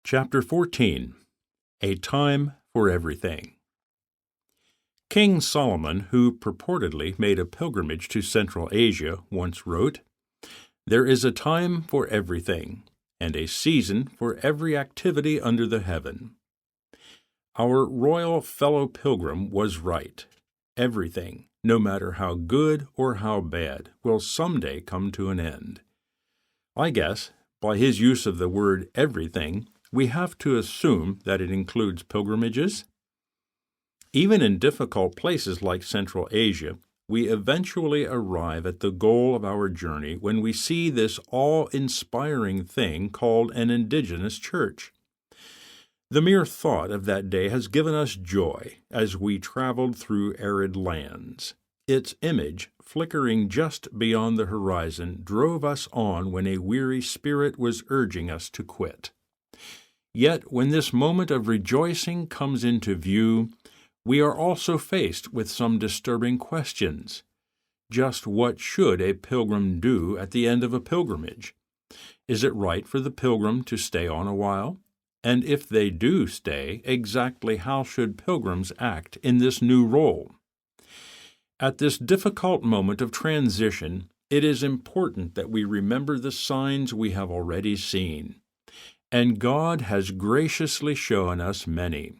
Chapter 14. A Time for Everything. King Solomon, who purportedly made a pilgrimage to Central Asia, once wrote, "There is a time for everything, and a season for every activity under the heaven." Our royal fellow pilgrim was right. Everything, no matter how good or how bad, will someday come to an end. I guess, by his use of the word everything, we have to assume that it includes pilgrimages. Even in difficult places like Central Asia, we eventually arrive at the goal of our journey when we see this awe-inspiring thing called an indigenous church. The mere thought of that day has given us joy as we traveled through arid lands. Its image, flickering just beyond the horizon, drove us on when a weary spirit was urging us to quit. Yet, when this moment of rejoicing comes into view, we are also faced with some disturbing questions. Just what should a pilgrim do at the end of a pilgrimage? Is it right for the pilgrim to stay on a while? And if they do stay, exactly how should pilgrims act in this new role? At this difficult moment of transition, it is important that we remember the signs we have already seen. And God has graciously shown us many.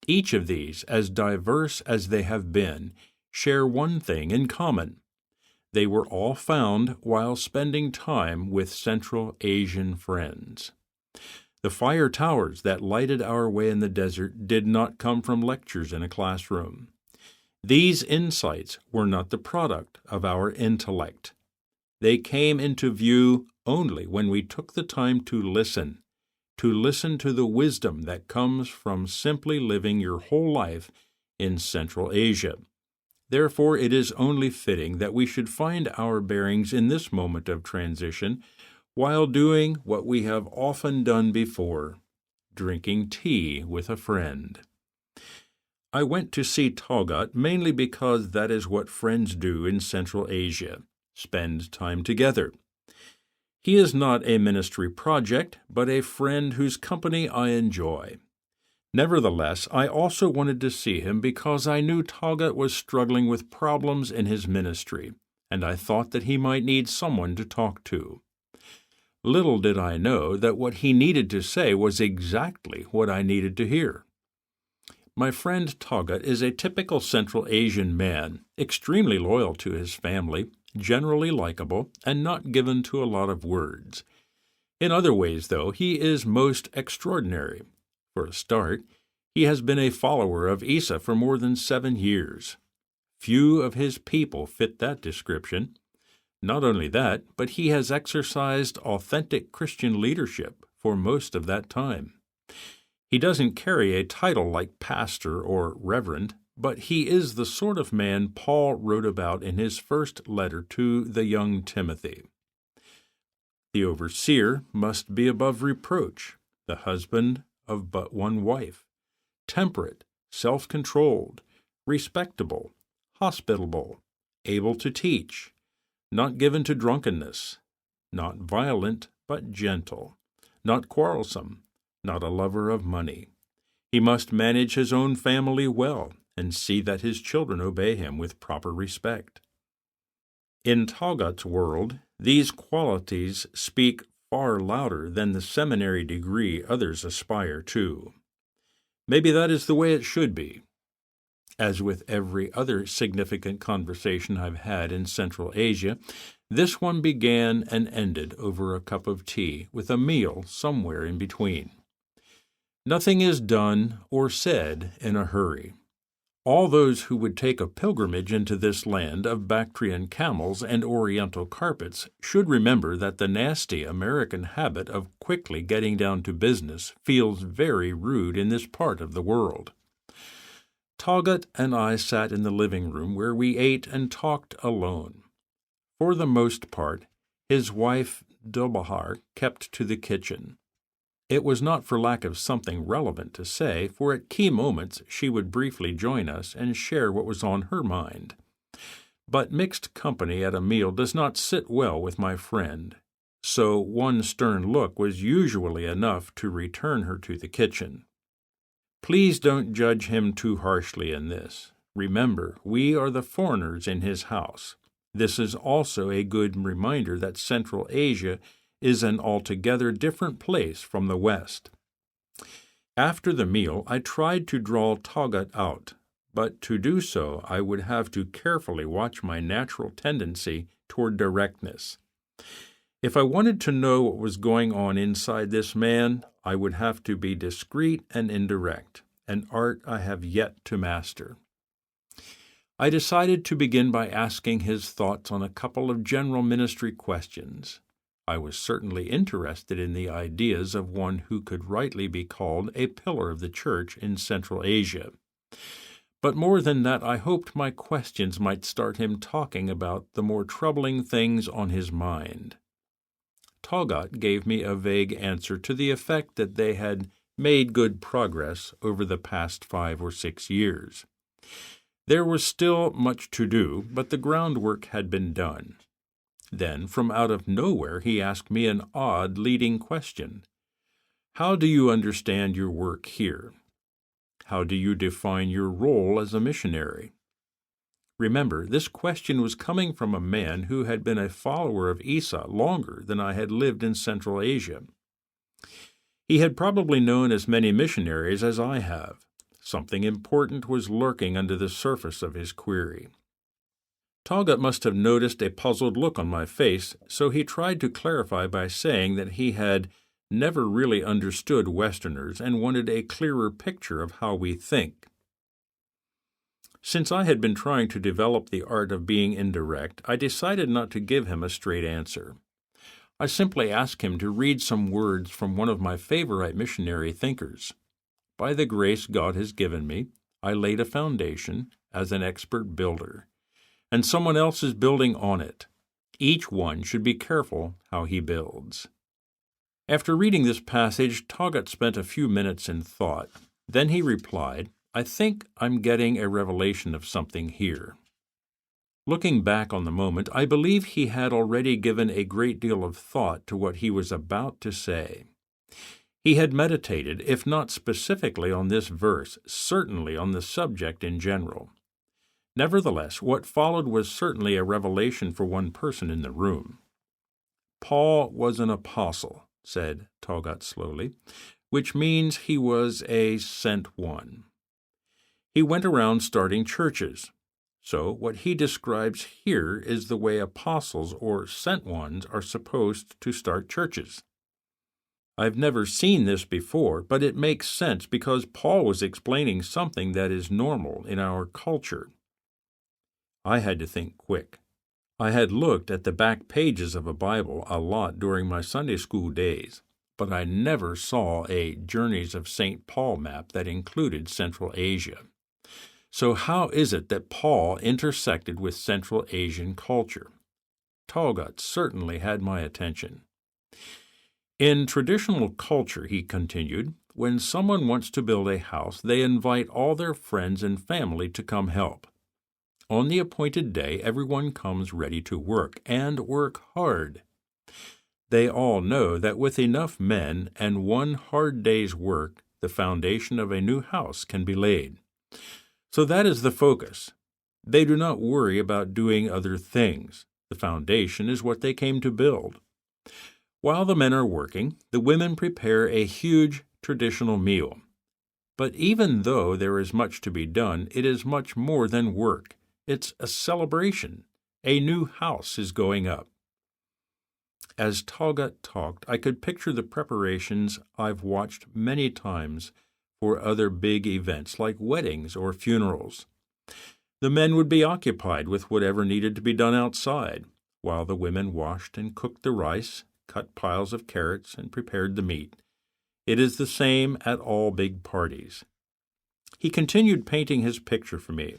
Each of these, as diverse as they have been, share one thing in common. They were all found while spending time with Central Asian friends. The fire towers that lighted our way in the desert did not come from lectures in a classroom. These insights were not the product of our intellect. They came into view only when we took the time to listen to the wisdom that comes from simply living your whole life in Central Asia. Therefore, it is only fitting that we should find our bearings in this moment of transition while doing what we have often done before, drinking tea with a friend. I went to see Tagat mainly because that is what friends do in Central Asia, spend time together. He is not a ministry project, but a friend whose company I enjoy. Nevertheless, I also wanted to see him because I knew Tagat was struggling with problems in his ministry, and I thought that he might need someone to talk to. Little did I know that what he needed to say was exactly what I needed to hear. My friend Tagat is a typical Central Asian man, extremely loyal to his family, generally likable, and not given to a lot of words. In other ways, though, he is most extraordinary. For a start, he has been a follower of Isa for more than 7 years. Few of his people fit that description. Not only that, but he has exercised authentic Christian leadership for most of that time. He doesn't carry a title like pastor or reverend, but he is the sort of man Paul wrote about in his first letter to the young Timothy. The overseer must be above reproach, the husband of but one wife, temperate, self-controlled, respectable, hospitable, able to teach, not given to drunkenness, not violent but gentle, not quarrelsome, not a lover of money. He must manage his own family well and see that his children obey him with proper respect. In Tagat's world, these qualities speak far louder than the seminary degree others aspire to. Maybe that is the way it should be. As with every other significant conversation I've had in Central Asia, this one began and ended over a cup of tea with a meal somewhere in between. Nothing is done or said in a hurry. All those who would take a pilgrimage into this land of Bactrian camels and Oriental carpets should remember that the nasty American habit of quickly getting down to business feels very rude in this part of the world. Tagat and I sat in the living room where we ate and talked alone. For the most part, his wife, Dobahar, kept to the kitchen. It was not for lack of something relevant to say, for at key moments she would briefly join us and share what was on her mind. But mixed company at a meal does not sit well with my friend. so one stern look was usually enough to return her to the kitchen. Please don't judge him too harshly in this. Remember, we are the foreigners in his house. This is also a good reminder that Central Asia is an altogether different place from the West. After the meal, I tried to draw Tagat out, but to do so I would have to carefully watch my natural tendency toward directness. If I wanted to know what was going on inside this man, I would have to be discreet and indirect, an art I have yet to master. I decided to begin by asking his thoughts on a couple of general ministry questions. I was certainly interested in the ideas of one who could rightly be called a pillar of the church in Central Asia. But more than that, I hoped my questions might start him talking about the more troubling things on his mind. Tagat gave me a vague answer to the effect that they had made good progress over the past 5 or 6 years. There was still much to do, but the groundwork had been done. Then, from out of nowhere, he asked me an odd leading question. How do you understand your work here? How do you define your role as a missionary? Remember, this question was coming from a man who had been a follower of Isa longer than I had lived in Central Asia. He had probably known as many missionaries as I have. Something important was lurking under the surface of his query. Tagat must have noticed a puzzled look on my face, so he tried to clarify by saying that he had never really understood Westerners and wanted a clearer picture of how we think. Since I had been trying to develop the art of being indirect, I decided not to give him a straight answer. I simply asked him to read some words from one of my favorite missionary thinkers. By the grace God has given me, I laid a foundation as an expert builder, and someone else is building on it. Each one should be careful how he builds. After reading this passage, Tagat spent a few minutes in thought. Then he replied, I think I'm getting a revelation of something here. Looking back on the moment, I believe he had already given a great deal of thought to what he was about to say. He had meditated, if not specifically on this verse, certainly on the subject in general. Nevertheless, what followed was certainly a revelation for one person in the room. Paul was an apostle, said Tagat slowly, which means he was a sent one. He went around starting churches. So what he describes here is the way apostles or sent ones are supposed to start churches. I've never seen this before, but it makes sense because Paul was explaining something that is normal in our culture. I had to think quick. I had looked at the back pages of a Bible a lot during my Sunday school days, but I never saw a Journeys of St. Paul map that included Central Asia. So how is it that Paul intersected with Central Asian culture? Tagat certainly had my attention. In traditional culture, he continued, when someone wants to build a house, they invite all their friends and family to come help. On the appointed day, everyone comes ready to work, and work hard. They all know that with enough men and one hard day's work, the foundation of a new house can be laid. So that is the focus. They do not worry about doing other things. The foundation is what they came to build. While the men are working, the women prepare a huge traditional meal. But even though there is much to be done, it is much more than work. It's a celebration. A new house is going up. As Tagat talked, I could picture the preparations I've watched many times for other big events like weddings or funerals. The men would be occupied with whatever needed to be done outside, while the women washed and cooked the rice, cut piles of carrots, and prepared the meat. It is the same at all big parties. He continued painting his picture for me.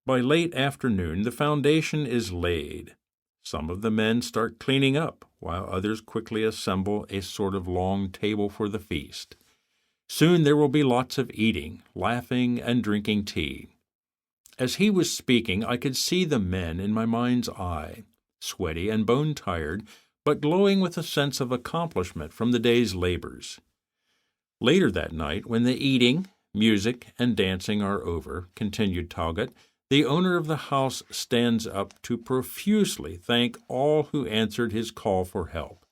By late afternoon, the foundation is laid. Some of the men start cleaning up, while others quickly assemble a sort of long table for the feast. Soon there will be lots of eating, laughing, and drinking tea. As he was speaking, I could see the men in my mind's eye, sweaty and bone-tired, but glowing with a sense of accomplishment from the day's labors. Later that night, when the eating, music, and dancing are over, continued Talgot, the owner of the house stands up to profusely thank all who answered his call for help.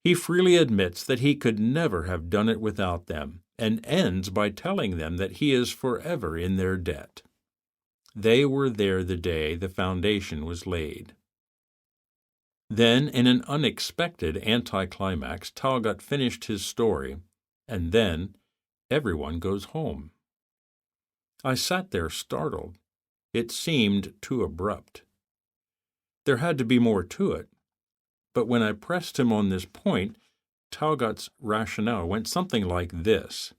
He freely admits that he could never have done it without them, and ends by telling them that he is forever in their debt. They were there the day the foundation was laid. Then, in an unexpected anticlimax, Talgot finished his story, and then everyone goes home. I sat there startled. It seemed too abrupt. There had to be more to it, but when I pressed him on this point, Talgot's rationale went something like this.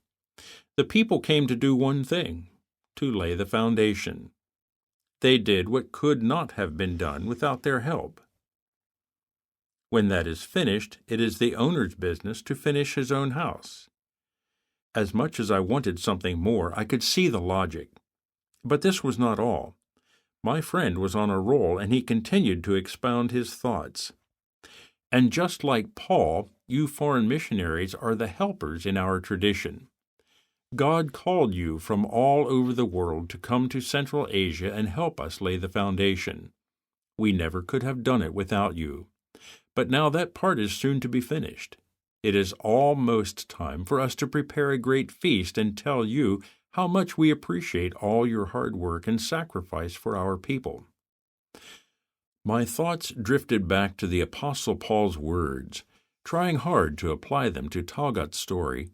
The people came to do one thing, to lay the foundation. They did what could not have been done without their help. When that is finished, it is the owner's business to finish his own house. As much as I wanted something more, I could see the logic. But this was not all. My friend was on a roll, and he continued to expound his thoughts. And just like Paul, you foreign missionaries are the helpers in our tradition. God called you from all over the world to come to Central Asia and help us lay the foundation. We never could have done it without you. But now that part is soon to be finished. It is almost time for us to prepare a great feast and tell you how much we appreciate all your hard work and sacrifice for our people. My thoughts drifted back to the Apostle Paul's words, trying hard to apply them to Talgot's story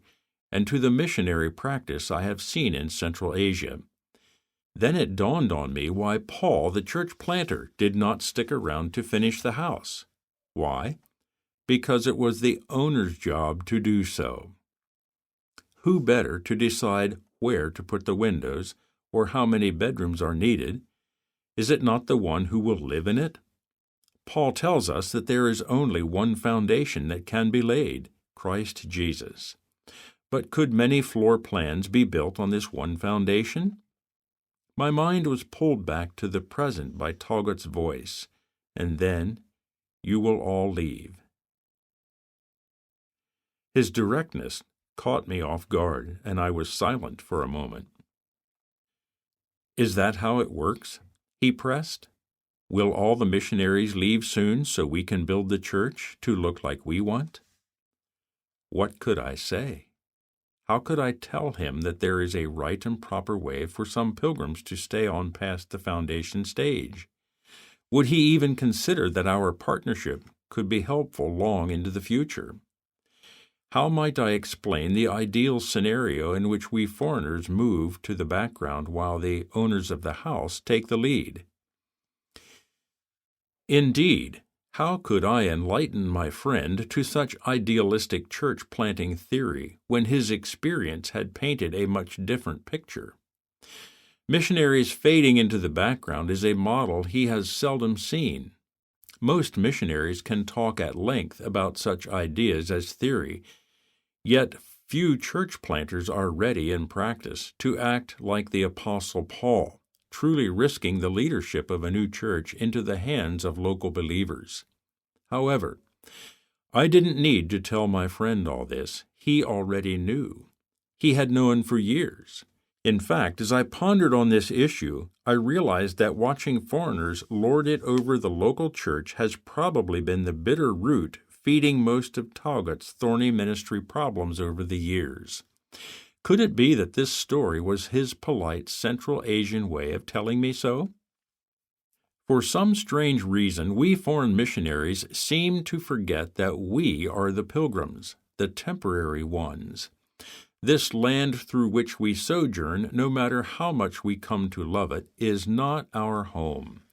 and to the missionary practice I have seen in Central Asia. Then it dawned on me why Paul, the church planter, did not stick around to finish the house. Why? Because it was the owner's job to do so. Who better to decide where to put the windows or how many bedrooms are needed? Is it not the one who will live in it? Paul tells us that there is only one foundation that can be laid, Christ Jesus. But could many floor plans be built on this one foundation? My mind was pulled back to the present by Talgot's voice, and then, you will all leave. His directness caught me off guard, and I was silent for a moment. Is that how it works? He pressed. Will all the missionaries leave soon so we can build the church to look like we want? What could I say? How could I tell him that there is a right and proper way for some pilgrims to stay on past the foundation stage? Would he even consider that our partnership could be helpful long into the future? How might I explain the ideal scenario in which we foreigners move to the background while the owners of the house take the lead? Indeed, how could I enlighten my friend to such idealistic church-planting theory when his experience had painted a much different picture? Missionaries fading into the background is a model he has seldom seen. Most missionaries can talk at length about such ideas as theory, yet few church planters are ready in practice to act like the Apostle Paul, truly risking the leadership of a new church into the hands of local believers. However, I didn't need to tell my friend all this. He already knew. He had known for years. In fact, as I pondered on this issue, I realized that watching foreigners lord it over the local church has probably been the bitter root feeding most of Talgot's thorny ministry problems over the years. Could it be that this story was his polite Central Asian way of telling me so? For some strange reason, we foreign missionaries seem to forget that we are the pilgrims, the temporary ones. This land through which we sojourn, no matter how much we come to love it, is not our home.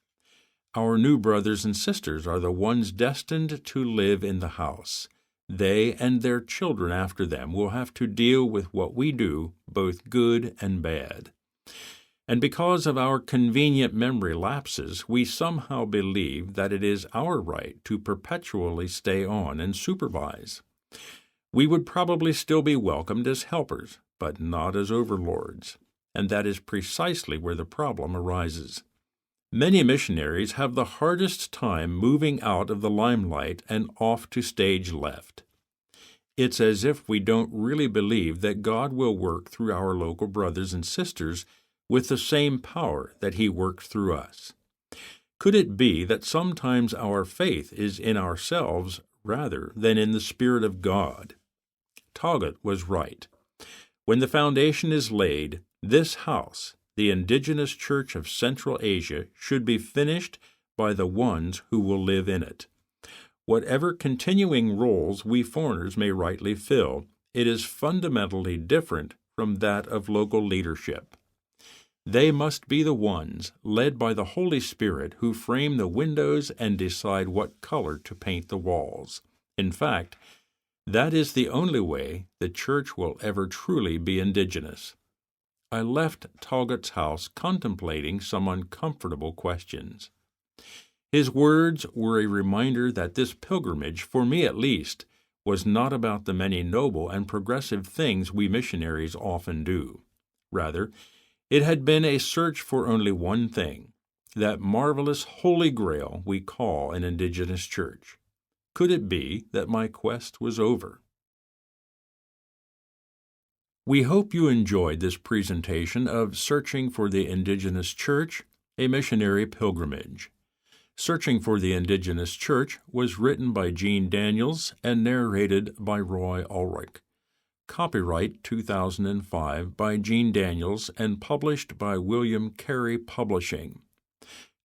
Our new brothers and sisters are the ones destined to live in the house. They and their children after them will have to deal with what we do, both good and bad. And because of our convenient memory lapses, we somehow believe that it is our right to perpetually stay on and supervise. We would probably still be welcomed as helpers, but not as overlords, and that is precisely where the problem arises. Many missionaries have the hardest time moving out of the limelight and off to stage left. It's as if we don't really believe that God will work through our local brothers and sisters with the same power that He works through us. Could it be that sometimes our faith is in ourselves rather than in the Spirit of God? Taughat was right. When the foundation is laid, this house, the Indigenous Church of Central Asia, should be finished by the ones who will live in it. Whatever continuing roles we foreigners may rightly fill, it is fundamentally different from that of local leadership. They must be the ones, led by the Holy Spirit, who frame the windows and decide what color to paint the walls. In fact, that is the only way the church will ever truly be indigenous. I left Taughat's house contemplating some uncomfortable questions. His words were a reminder that this pilgrimage, for me at least, was not about the many noble and progressive things we missionaries often do. Rather, it had been a search for only one thing, that marvelous Holy Grail we call an indigenous church. Could it be that my quest was over? We hope you enjoyed this presentation of Searching for the Indigenous Church, a Missionary Pilgrimage. Searching for the Indigenous Church was written by Gene Daniels and narrated by Roy Ulrich. Copyright 2005 by Gene Daniels and published by William Carey Publishing.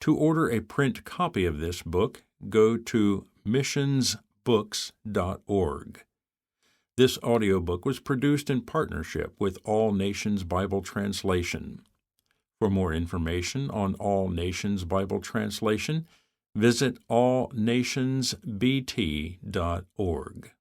To order a print copy of this book, go to missionsbooks.org. This audiobook was produced in partnership with All Nations Bible Translation. For more information on All Nations Bible Translation, visit allnationsbt.org.